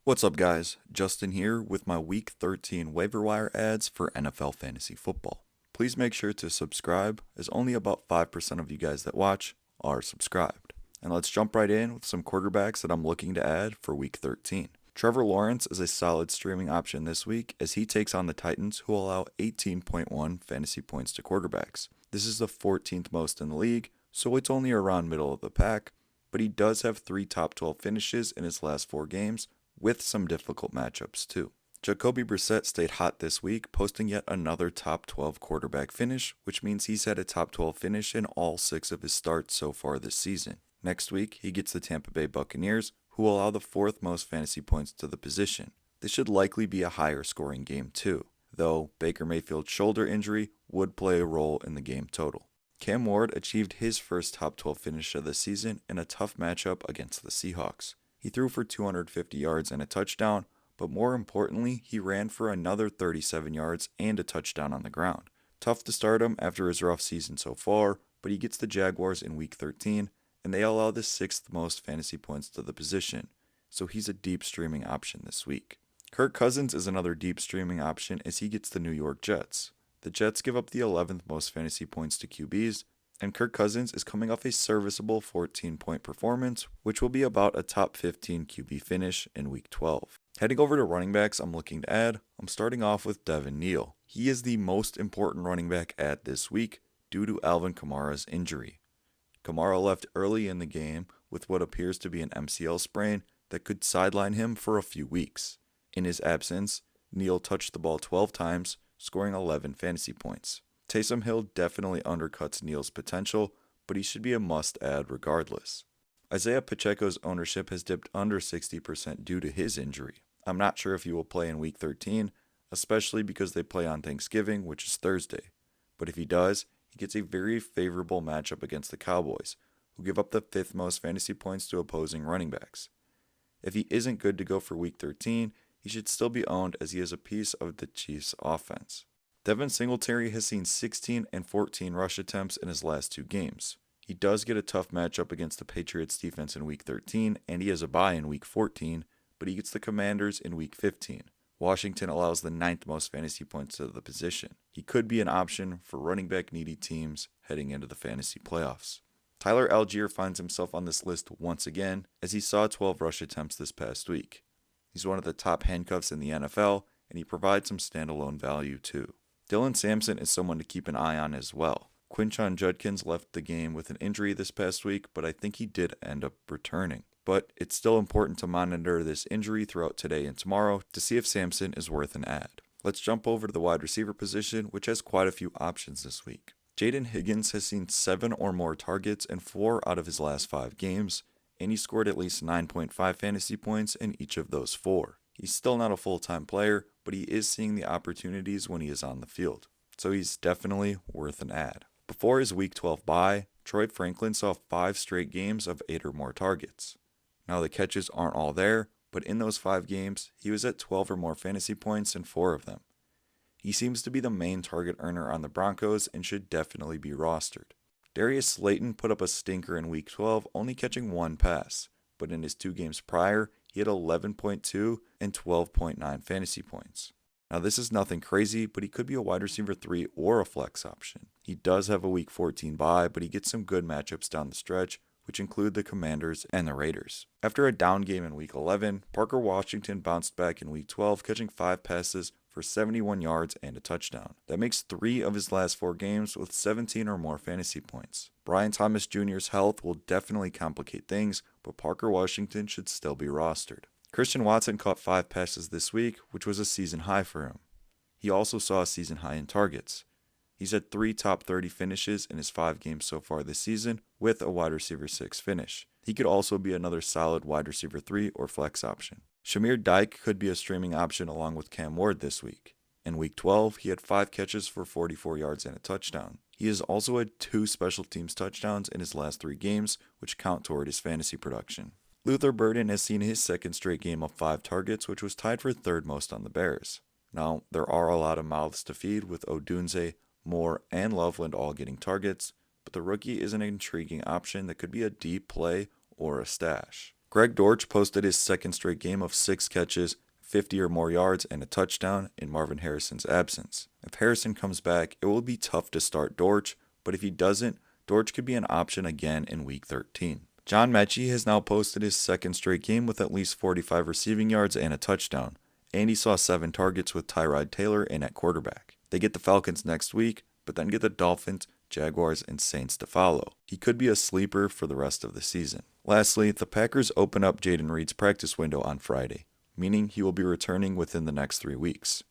What's up, guys? Justin here with my Week 13 waiver wire ads for NFL Fantasy Football. Please make sure to subscribe, as only about 5% of you guys that watch are subscribed. And let's jump right in with some quarterbacks that I'm looking to add for Week 13. Trevor Lawrence is a solid streaming option this week as he takes on the Titans, who allow 18.1 fantasy points to quarterbacks. This is the 14th most in the league, so it's only around middle of the pack, but he does have 3 top 12 finishes in his last 4 games, with some difficult matchups too. Jacoby Brissett stayed hot this week, posting yet another top 12 quarterback finish, which means he's had a top 12 finish in all 6 of his starts so far this season. Next week, he gets the Tampa Bay Buccaneers, who allow the 4th most fantasy points to the position. This should likely be a higher scoring game too, though Baker Mayfield's shoulder injury would play a role in the game total. Cam Ward achieved his first top 12 finish of the season in a tough matchup against the Seahawks. He threw for 250 yards and a touchdown, but more importantly, he ran for another 37 yards and a touchdown on the ground. Tough to start him after his rough season so far, but he gets the Jaguars in Week 13, and they allow the 6th most fantasy points to the position, so he's a deep streaming option this week. Kirk Cousins is another deep streaming option as he gets the New York Jets. The Jets give up the 11th most fantasy points to QBs, and Kirk Cousins is coming off a serviceable 14-point performance, which will be about a top 15 QB finish in Week 12. Heading over to running backs I'm looking to add, I'm starting off with Devin Neal. He is the most important running back add this week due to Alvin Kamara's injury. Kamara left early in the game with what appears to be an MCL sprain that could sideline him for a few weeks. In his absence, Neal touched the ball 12 times, scoring 11 fantasy points. Taysom Hill definitely undercuts Neal's potential, but he should be a must-add regardless. Isaiah Pacheco's ownership has dipped under 60% due to his injury. I'm not sure if he will play in Week 13, especially because they play on Thanksgiving, which is Thursday. But if he does, he gets a very favorable matchup against the Cowboys, who give up the 5th most fantasy points to opposing running backs. If he isn't good to go for Week 13, he should still be owned as he is a piece of the Chiefs' offense. Devin Singletary has seen 16 and 14 rush attempts in his last 2 games. He does get a tough matchup against the Patriots defense in Week 13, and he has a bye in Week 14, but he gets the Commanders in Week 15. Washington allows the 9th most fantasy points to the position. He could be an option for running back needy teams heading into the fantasy playoffs. Tyler Algier finds himself on this list once again, as he saw 12 rush attempts this past week. He's one of the top handcuffs in the NFL, and he provides some standalone value too. Dylan Sampson is someone to keep an eye on as well. Quinshon Judkins left the game with an injury this past week, but I think he did end up returning. But it's still important to monitor this injury throughout today and tomorrow to see if Sampson is worth an add. Let's jump over to the wide receiver position, which has quite a few options this week. Jaden Higgins has seen 7 or more targets in 4 out of his last 5 games, and he scored at least 9.5 fantasy points in each of those 4. He's still not a full-time player, but he is seeing the opportunities when he is on the field, so he's definitely worth an add. Before his Week 12 bye, Troy Franklin saw 5 straight games of 8 or more targets. Now the catches aren't all there, but in those 5 games, he was at 12 or more fantasy points in 4 of them. He seems to be the main target earner on the Broncos and should definitely be rostered. Darius Slayton put up a stinker in Week 12, only catching 1 pass, but in his 2 games prior, he had 11.2 and 12.9 fantasy points. Now this is nothing crazy, but he could be a wide receiver 3 or a flex option. He does have a Week 14 bye, but he gets some good matchups down the stretch, which include the Commanders and the Raiders. After a down game in Week 11, Parker Washington bounced back in Week 12, catching 5 passes for 71 yards and a touchdown. That makes 3 of his last 4 games with 17 or more fantasy points. Brian Thomas Jr.'s health will definitely complicate things, but Parker Washington should still be rostered. Christian Watson caught 5 passes this week, which was a season high for him. He also saw a season high in targets. He's had 3 top 30 finishes in his 5 games so far this season, with a wide receiver 6 finish. He could also be another solid wide receiver 3 or flex option. Shamir Dyke could be a streaming option along with Cam Ward this week. In Week 12, he had 5 catches for 44 yards and a touchdown. He has also had 2 special teams touchdowns in his last 3 games, which count toward his fantasy production. Luther Burden has seen his 2nd straight game of 5 targets, which was tied for 3rd most on the Bears. Now, there are a lot of mouths to feed with Odunze, Moore, and Loveland all getting targets, but the rookie is an intriguing option that could be a deep play or a stash. Greg Dortch posted his second straight game of 6 catches, 50 or more yards, and a touchdown in Marvin Harrison's absence. If Harrison comes back, it will be tough to start Dortch, but if he doesn't, Dortch could be an option again in Week 13. John Mechie has now posted his second straight game with at least 45 receiving yards and a touchdown, and he saw 7 targets with Tyrod Taylor in at quarterback. They get the Falcons next week, but then get the Dolphins, Jaguars, and Saints to follow. He could be a sleeper for the rest of the season. Lastly, the Packers open up Jaden Reed's practice window on Friday, meaning he will be returning within the next 3 weeks.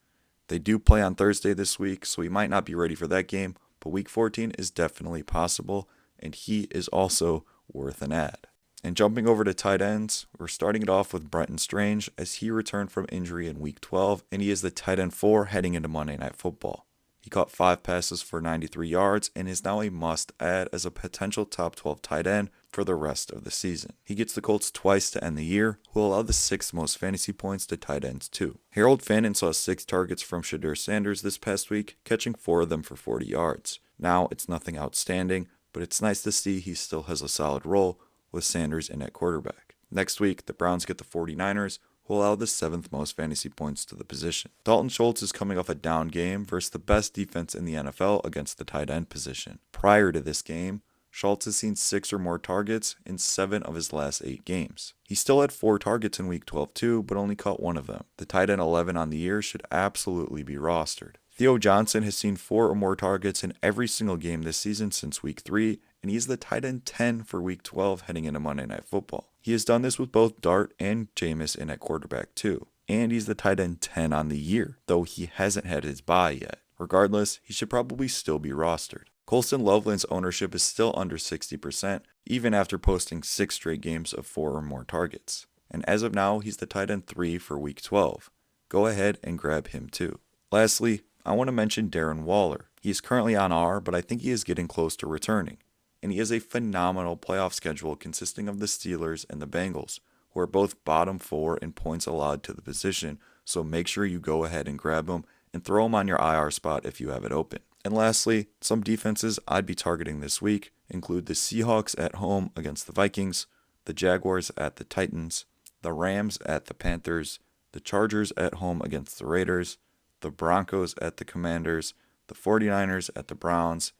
They do play on Thursday this week, so he might not be ready for that game, but Week 14 is definitely possible, and he is also worth an add. And jumping over to tight ends, we're starting it off with Brenton Strange as he returned from injury in Week 12, and he is the tight end 4 heading into Monday Night Football. He caught 5 passes for 93 yards and is now a must-add as a potential top 12 tight end for the rest of the season. He gets the Colts twice to end the year, who will allow the 6th most fantasy points to tight ends too. Harold Fannin saw 6 targets from Shadur Sanders this past week, catching 4 of them for 40 yards. Now, it's nothing outstanding, but it's nice to see he still has a solid role with Sanders in at quarterback. Next week, the Browns get the 49ers, who will allow the 7th most fantasy points to the position. Dalton Schultz is coming off a down game versus the best defense in the NFL against the tight end position. Prior to this game, Schultz has seen 6 or more targets in 7 of his last 8 games. He still had 4 targets in Week 12 too, but only caught 1 of them. The tight end 11 on the year should absolutely be rostered. Theo Johnson has seen 4 or more targets in every single game this season since Week 3, and he's the tight end 10 for Week 12 heading into Monday Night Football. He has done this with both Dart and Jameis in at quarterback too, and he's the tight end 10 on the year, though he hasn't had his bye yet. Regardless, he should probably still be rostered. Colston Loveland's ownership is still under 60%, even after posting 6 straight games of 4 or more targets. And as of now, he's the tight end 3 for Week 12. Go ahead and grab him too. Lastly, I want to mention Darren Waller. He is currently on R, but I think he is getting close to returning. And he has a phenomenal playoff schedule consisting of the Steelers and the Bengals, who are both bottom 4 in points allowed to the position, so make sure you go ahead and grab him and throw him on your IR spot if you have it open. And lastly, some defenses I'd be targeting this week include the Seahawks at home against the Vikings, the Jaguars at the Titans, the Rams at the Panthers, the Chargers at home against the Raiders, the Broncos at the Commanders, the 49ers at the Browns,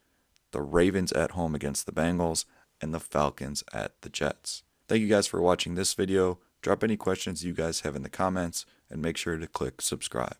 the Ravens at home against the Bengals, and the Falcons at the Jets. Thank you guys for watching this video. Drop any questions you guys have in the comments, and make sure to click subscribe.